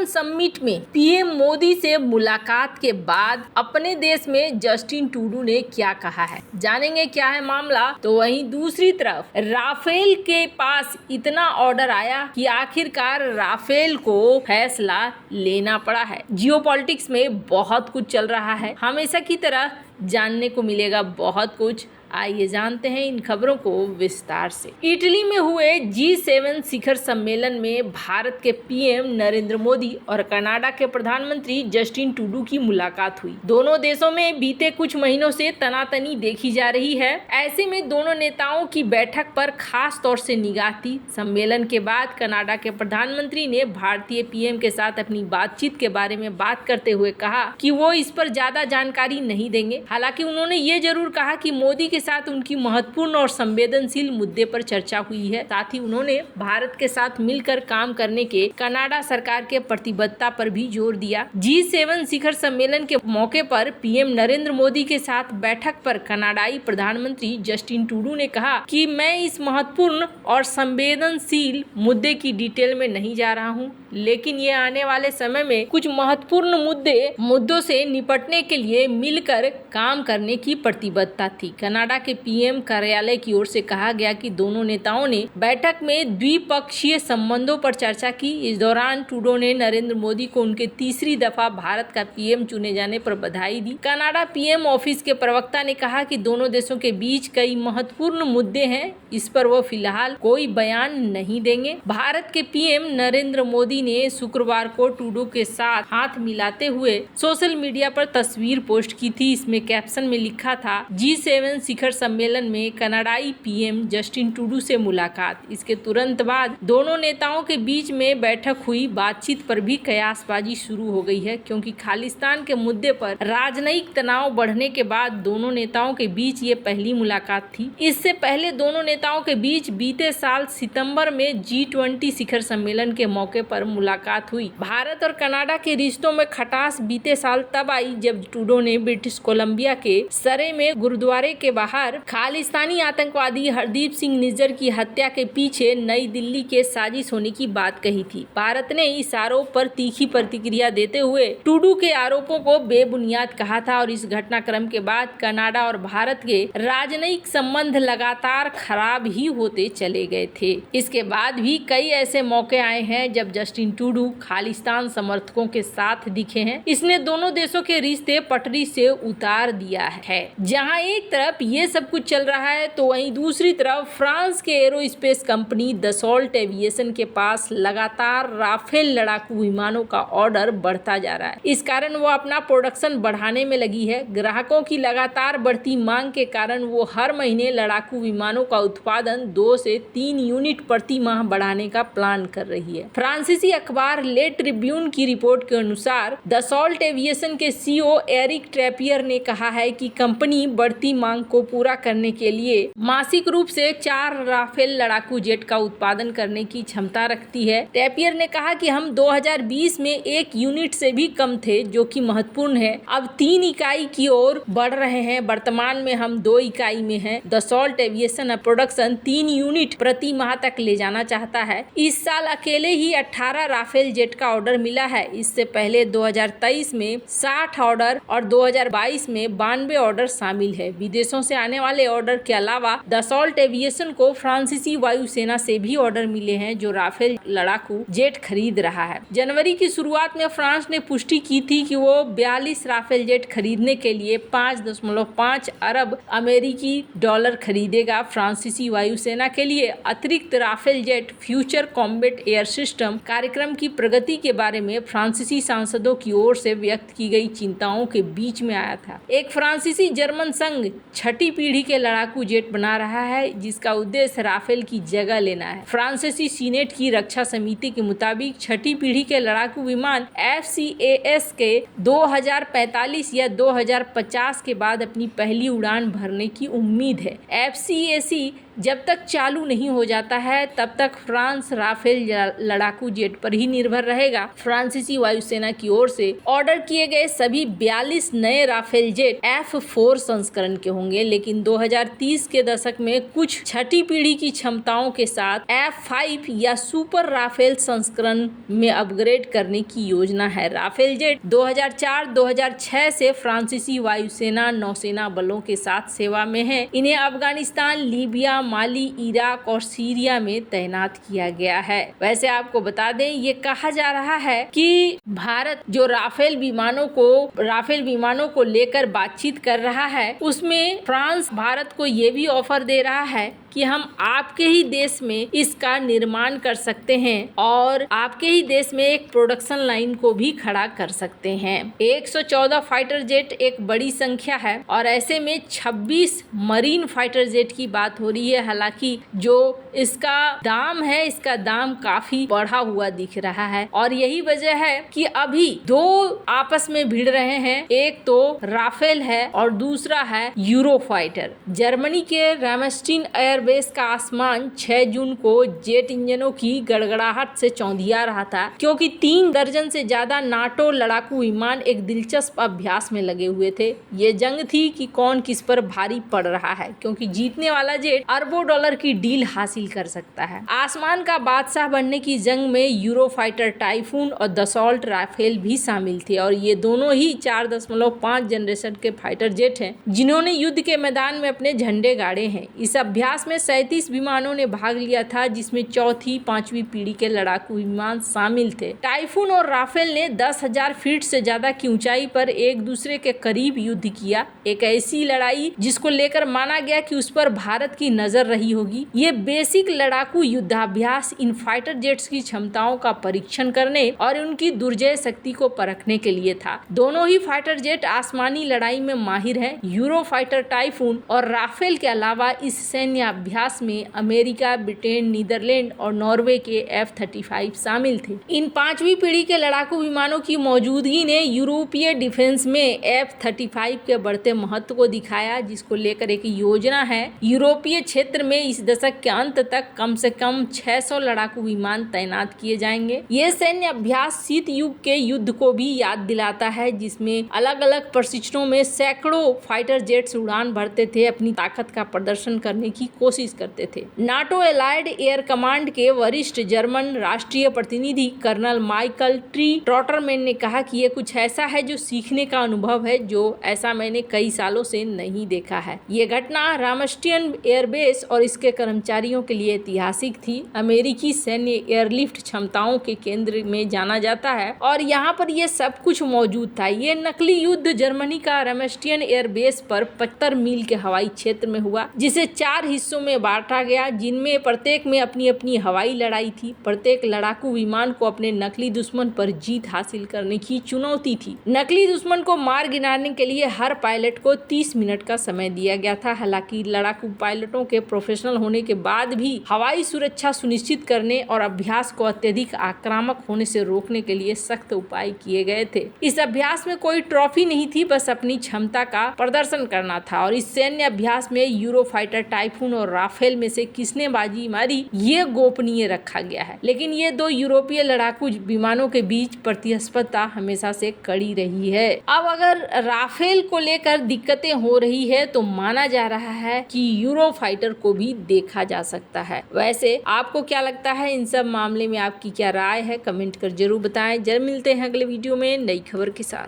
G seven summit में PM Modi से मुलाकात के बाद अपने देश में जस्टिन ट्रूडो ने क्या कहा है, जानेंगे क्या है मामला। तो वहीं दूसरी तरफ राफेल के पास इतना ऑर्डर आया कि आखिरकार राफेल को फैसला लेना पड़ा है। जियोपॉलिटिक्स में बहुत कुछ चल रहा है, हमेशा की तरह जानने को मिलेगा बहुत कुछ। आइए जानते हैं इन खबरों को विस्तार से। इटली में हुए जी7 शिखर सम्मेलन में भारत के पीएम नरेंद्र मोदी और कनाडा के प्रधानमंत्री जस्टिन ट्रूडो की मुलाकात हुई। दोनों देशों में बीते कुछ महीनों से तनातनी देखी जा रही है। ऐसे में दोनों नेताओं की बैठक पर खास तौर से निगाह थी। सम्मेलन के बाद कनाडा के प्रधानमंत्री ने भारतीय पीएम के साथ अपनी बातचीत के बारे में बात करते हुए कहा कि वो इस पर ज्यादा जानकारी नहीं देंगे। हालांकि उन्होंने ये जरूर कहा कि मोदी के साथ उनकी महत्वपूर्ण और संवेदनशील मुद्दे पर चर्चा हुई है। साथ ही उन्होंने भारत के साथ मिलकर काम करने के कनाडा सरकार के प्रतिबद्धता पर भी जोर दिया। जी7 शिखर सम्मेलन के मौके पर पीएम नरेंद्र मोदी के साथ बैठक पर कनाडाई प्रधानमंत्री जस्टिन ट्रूडो ने कहा कि मैं इस महत्वपूर्ण और संवेदनशील मुद्दे की डिटेल में नहीं जा रहा हूँ, लेकिन ये आने वाले समय में कुछ महत्वपूर्ण मुद्दों से निपटने के लिए मिलकर काम करने की प्रतिबद्धता थी। कनाडा के पीएम कार्यालय की ओर से कहा गया कि दोनों नेताओं ने बैठक में द्विपक्षीय संबंधों पर चर्चा की। इस दौरान ट्रूडो ने नरेंद्र मोदी को उनके तीसरी दफा भारत का पीएम चुने जाने पर बधाई दी। कनाडा पीएम ऑफिस के प्रवक्ता ने कहा कि दोनों देशों के बीच कई महत्वपूर्ण मुद्दे हैं, इस पर वो फिलहाल कोई बयान नहीं देंगे। भारत के पीएम नरेंद्र मोदी ने शुक्रवार को ट्रूडो के साथ हाथ मिलाते हुए सोशल मीडिया पर तस्वीर पोस्ट की थी। इसमें कैप्शन में लिखा था, जी7 शिखर सम्मेलन में कनाडाई पीएम जस्टिन ट्रूडो से मुलाकात। इसके तुरंत बाद दोनों नेताओं के बीच में बैठक हुई। बातचीत पर भी कयासबाजी शुरू हो गई है, क्योंकि खालिस्तान के मुद्दे पर राजनयिक तनाव बढ़ने के बाद दोनों नेताओं के बीच ये पहली मुलाकात थी। इससे पहले दोनों नेताओं के बीच बीते साल सितंबर में जी20 शिखर सम्मेलन के मौके पर मुलाकात हुई। भारत और कनाडा के रिश्तों में खटास बीते साल तब आई जब ट्रूडो ने ब्रिटिश कोलंबिया के सरे में गुरुद्वारे के बाहर खालिस्तानी आतंकवादी हरदीप सिंह निज्जर की हत्या के पीछे नई दिल्ली के साजिश होने की बात कही थी। भारत ने इस आरोप पर तीखी प्रतिक्रिया देते हुए ट्रूडो के आरोपों को बेबुनियाद कहा था और इस घटनाक्रम के बाद कनाडा और भारत के राजनयिक संबंध लगातार खराब ही होते चले गए थे। इसके बाद भी कई ऐसे मौके आए हैं जब जस्टिन ट्रूडो खालिस्तान समर्थकों के साथ दिखे हैं। इसने दोनों देशों के रिश्ते पटरी से उतार दिया है। जहां एक तरफ ये सब कुछ चल रहा है, तो वहीं दूसरी तरफ फ्रांस के एरोस्पेस कंपनी दसॉल्ट एविएशन के पास लगातार राफेल लड़ाकू विमानों का ऑर्डर बढ़ता जा रहा है। इस कारण वो अपना प्रोडक्शन बढ़ाने में लगी है। ग्राहकों की लगातार बढ़ती मांग के कारण वो हर महीने लड़ाकू विमानों का उत्पादन 2 से 3 यूनिट प्रति माह बढ़ाने का प्लान कर रही है। फ्रांसीसी अखबार ले ट्रिब्यून की रिपोर्ट के अनुसार दसॉल्ट एविएशन के सीईओ एरिक ट्रैपियर ने कहा है कि कंपनी बढ़ती मांग को पूरा करने के लिए मासिक रूप से 4 राफेल लड़ाकू जेट का उत्पादन करने की क्षमता रखती है। ट्रैपियर ने कहा कि हम 2020 में 1 यूनिट से भी कम थे, जो कि महत्वपूर्ण है। अब 3 इकाई की ओर बढ़ रहे हैं। वर्तमान में हम 2 इकाई में हैं। दसॉल्ट एविएशन प्रोडक्शन 3 यूनिट प्रति माह तक ले जाना चाहता है। इस साल अकेले ही 18 राफेल जेट का ऑर्डर मिला है। इससे पहले 2023 में 60 ऑर्डर और 2022 में 92 ऑर्डर शामिल है। विदेशों से आने वाले ऑर्डर के अलावा दसॉल्ट एविएशन को फ्रांसीसी वायुसेना से भी ऑर्डर मिले हैं, जो राफेल लड़ाकू जेट खरीद रहा है। जनवरी की शुरुआत में फ्रांस ने पुष्टि की थी कि वो 42 राफेल जेट खरीदने के लिए 5.5 अरब अमेरिकी डॉलर खरीदेगा। फ्रांसीसी वायुसेना के लिए अतिरिक्त Rafale jet future combat air system कार्यक्रम की प्रगति के बारे में फ्रांसीसी सांसदों की ओर से व्यक्त की गई चिंताओं के बीच में आया था। एक फ्रांसीसी जर्मन संघ 6ठी पीढ़ी के लड़ाकू जेट बना रहा है, जिसका उद्देश्य राफेल की जगह लेना है। फ्रांसीसी सीनेट की रक्षा समिति के मुताबिक 6ठी पीढ़ी के लड़ाकू विमान FCAS के 2045 या 2050 के बाद अपनी पहली उड़ान भरने की उम्मीद है। FCAS जब तक चालू नहीं हो जाता है तब तक फ्रांस राफेल लड़ाकू जेट पर ही निर्भर रहेगा। फ्रांसीसी वायुसेना की ओर से ऑर्डर किए गए सभी 42 नए राफेल जेट F4 संस्करण के होंगे, लेकिन 2030 के दशक में कुछ छठी पीढ़ी की क्षमताओं के साथ F5 या सुपर राफेल संस्करण में अपग्रेड करने की योजना है। राफेल जेट 2004-2006 से फ्रांसीसी वायुसेना नौसेना बलों के साथ सेवा में है। इन्हें अफगानिस्तान, लीबिया, माली, इराक और सीरिया में तैनात किया गया है। वैसे आपको बता दें, ये कहा जा रहा है कि भारत जो राफेल विमानों को लेकर बातचीत कर रहा है, उसमें फ्रांस भारत को ये भी ऑफर दे रहा है कि हम आपके ही देश में इसका निर्माण कर सकते हैं और आपके ही देश में एक प्रोडक्शन लाइन को भी खड़ा कर सकते हैं। 114 फाइटर जेट एक बड़ी संख्या है और ऐसे में 26 मरीन फाइटर जेट की बात हो रही है। हालांकि जो इसका दाम काफी बढ़ा हुआ दिख रहा है और यही वजह है कि अभी दो आपस में भिड़ रहे हैं। एक तो राफेल है और दूसरा है यूरोफाइटर। जर्मनी के रामस्टीन एयरबेस का आसमान 6 जून को जेट इंजनों की गड़गड़ाहट से चौंधिया रहा था, क्योंकि 3 दर्जन से ज्यादा नाटो लड़ाकू विमान एक दिलचस्प अभ्यास में लगे हुए थे। ये जंग थी कि कौन किस पर भारी पड़ रहा है, क्योंकि जीतने वाला जेट अरबों डॉलर की डील हासिल कर सकता है। आसमान का बादशाह बनने की जंग में यूरोफाइटर टाइफून और दसॉल्ट राफेल भी शामिल थे और ये दोनों ही 4.5 जनरेशन के फाइटर जेट हैं जिन्होंने युद्ध के मैदान में अपने झंडे गाड़े हैं। इस अभ्यास में 37 विमानों ने भाग लिया था, जिसमें चौथी 5वीं पीढ़ी के लड़ाकू विमान शामिल थे। टाइफून और राफेल ने 10,000 फीट से ज्यादा की ऊंचाई पर एक दूसरे के करीब युद्ध किया। एक ऐसी लड़ाई जिसको लेकर माना गया कि उस पर भारत की नजर रही होगी। ये बेसिक लड़ाकू युद्धाभ्यास इन फाइटर जेट्स की क्षमताओं का परीक्षण करने और उनकी दुर्जय शक्ति को परखने के लिए था। दोनों ही फाइटर जेट आसमानी लड़ाई में माहिर हैं। यूरोफाइटर टाइफून और राफेल के अलावा इस सैन्य अभ्यास में अमेरिका, ब्रिटेन, नीदरलैंड और नॉर्वे के F-35 शामिल थे। इन 5वीं पीढ़ी के लड़ाकू विमानों की मौजूदगी ने यूरोपीय डिफेंस में F-35 के बढ़ते महत्व को दिखाया, जिसको लेकर एक योजना है। यूरोपीय क्षेत्र में इस दशक के अंत तक कम से कम 600 लड़ाकू विमान तैनात किए जाएंगे। ये सैन्य अभ्यास शीत युग के युद्ध को भी याद दिलाता है, जिसमें अलग अलग प्रशिक्षणों में सैकड़ों फाइटर जेट्स उड़ान भरते थे, अपनी ताकत का प्रदर्शन करने की कोशिश करते थे। नाटो एलाइड एयर कमांड के वरिष्ठ जर्मन राष्ट्रीय प्रतिनिधि कर्नल माइकल टी ट्रॉटरमैन ने कहा कि ये कुछ ऐसा है जो सीखने का अनुभव है, जो ऐसा मैंने कई सालों से नहीं देखा है। ये घटना रामस्टीन एयरबेस और इसके कर्मचारियों के लिए ऐतिहासिक थी। अमेरिकी सैन्य एयरलिफ्ट क्षमताओं के केंद्र में जाना जाता है और यहाँ पर ये सब कुछ मौजूद था। ये नकली युद्ध जर्मनी का रामस्टीन एयरबेस पर 75 मील के हवाई क्षेत्र में हुआ, जिसे 4 हिस्सों में बांटा गया, जिनमें प्रत्येक में अपनी अपनी हवाई लड़ाई थी। प्रत्येक लड़ाकू विमान को अपने नकली दुश्मन पर जीत हासिल करने की चुनौती थी। नकली दुश्मन को मार गिराने के लिए हर पायलट को 30 मिनट का समय दिया गया था। हालांकि लड़ाकू पायलटों के प्रोफेशनल होने के बाद भी हवाई सुरक्षा सुनिश्चित करने और अभ्यास को अत्यधिक आक्रामक होने से रोकने के लिए सख्त उपाय किए गए थे। इस अभ्यास में कोई ट्रॉफी नहीं थी, बस अपनी क्षमता का प्रदर्शन करना था। और इस सैन्य अभ्यास में यूरोफाइटर टाइफून और राफेल में से किसने बाजी मारी, ये गोपनीय रखा गया है। लेकिन ये दो यूरोपीय लड़ाकू विमानों के बीच प्रतिस्पर्धा हमेशा से कड़ी रही है। अब अगर राफेल को लेकर दिक्कतें हो रही है तो माना जा रहा है कि यूरोफाइटर को भी देखा जा सकता है। वैसे आपको क्या लगता है, इन सब मामले में आपकी क्या राय है, कमेंट कर जरूर बताएं। जल्द मिलते हैं अगले वीडियो में नई खबर के साथ।